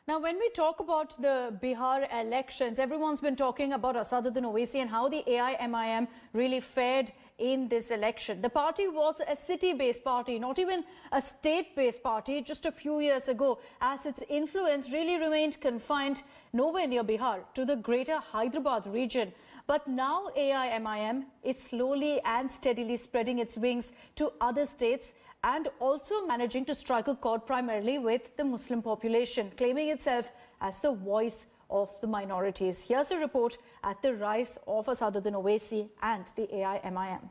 Now, when we talk about the Bihar elections, everyone's been talking about Asaduddin Owaisi and how the AIMIM really fared in this election. The party was a city-based party, not even a state-based party just a few years ago, as its influence really remained confined nowhere near Bihar to the greater Hyderabad region. But now AIMIM is slowly and steadily spreading its wings to other states and also managing to strike a chord primarily with the Muslim population, claiming itself as the voice of the minorities. Here's a report at the rise of Asaduddin Owaisi and the AIMIM.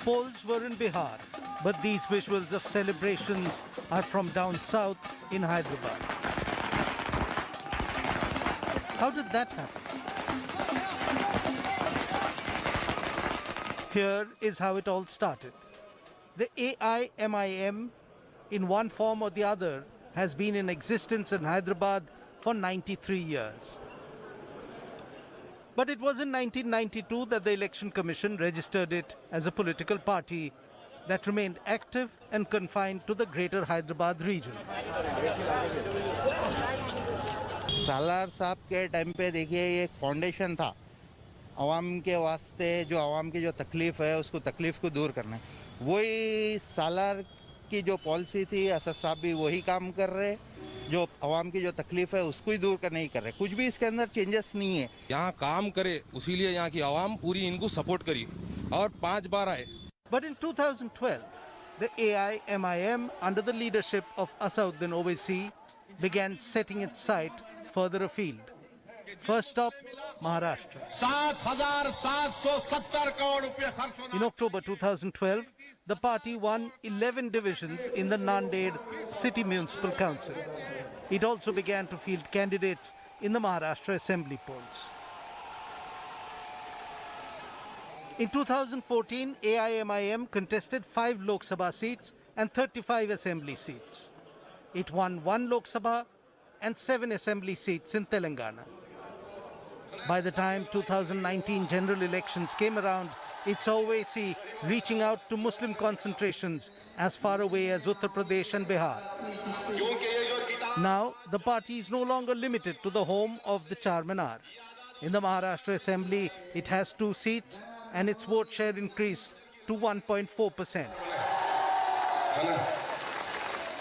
Polls were in Bihar, but these visuals of celebrations are from down south in Hyderabad. How did that happen? Here is how it all started. The AIMIM, in one form or the other, has been in existence in Hyderabad for 93 years. But it was in 1992 that the Election Commission registered it as a political party that remained active and confined to the greater Hyderabad region. सालार साहब के time पे देखिए ये एक foundation था आवाम के वास्ते, जो आवाम की जो तकलीफ है उसको तकलीफ को दूर करना है। वही सालार की जो पॉलिसी थी, असद साहब भी वही काम कर रहे, जो आवाम की जो तकलीफ है उसको ही दूर करने ही कर रहे। कुछ भी इसके अंदर चेंजेस नहीं है। यहाँ काम करे, उसीलिए यहाँ की आवाम पूरी इनको सपोर्ट करी और 5 बार आए। But in 2012, the AIMIM, under the leadership of Asaduddin Owaisi, began setting its sight further afield. First stop, Maharashtra. In October 2012, the party won 11 divisions in the Nanded City Municipal Council. It also began to field candidates in the Maharashtra Assembly polls. In 2014, AIMIM contested 5 Lok Sabha seats and 35 Assembly seats. It won 1 Lok Sabha and 7 Assembly seats in Telangana. By the time 2019 general elections came around, it saw Owaisi reaching out to Muslim concentrations as far away as Uttar Pradesh and Bihar. Now, the party is no longer limited to the home of the Charminar. In the Maharashtra Assembly, it has 2 seats and its vote share increased to 1.4%.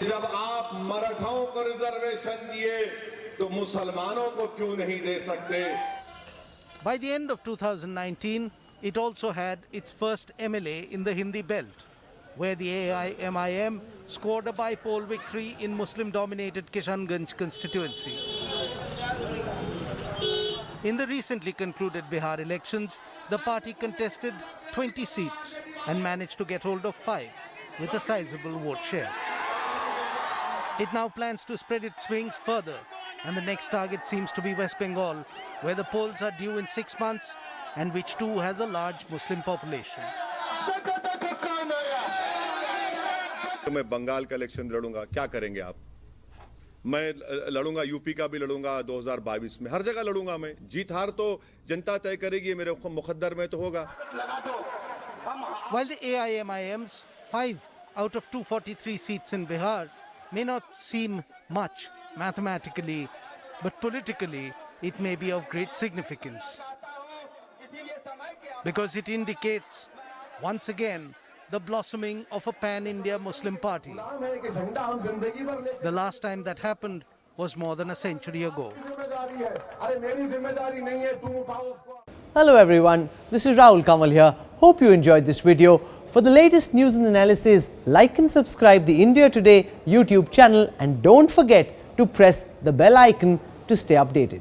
जब आप मराठाओं को reservation दिए तो मुसलमानों को क्यों नहीं दे सकते? By the end of 2019, it also had its first MLA in the Hindi belt, where the AIMIM scored a by-poll victory in Muslim-dominated Kishanganj constituency. In the recently concluded Bihar elections, the party contested 20 seats and managed to get hold of 5 with a sizable vote share. It now plans to spread its wings further, and the next target seems to be West Bengal, where the polls are due in 6 months and which too has a large Muslim population. मैं बंगाल का election लड़ूंगा, क्या करेंगे आप? मैं लड़ूंगा, UP का भी लड़ूंगा 2022 में, हर जगह लड़ूंगा मैं। जीत हार तो जनता तय करेगी, मेरे मुकद्दर में तो होगा। While the AIMIM's 5 out of 243 seats in Bihar may not seem much mathematically, but politically it may be of great significance, because it indicates once again the blossoming of a pan-India Muslim party. The last time that happened was more than a century ago. Hello everyone, this is Rahul Kamal here. Hope you enjoyed this video. For the latest news and analysis, like and subscribe the India Today YouTube channel, and don't forget to press the bell icon to stay updated.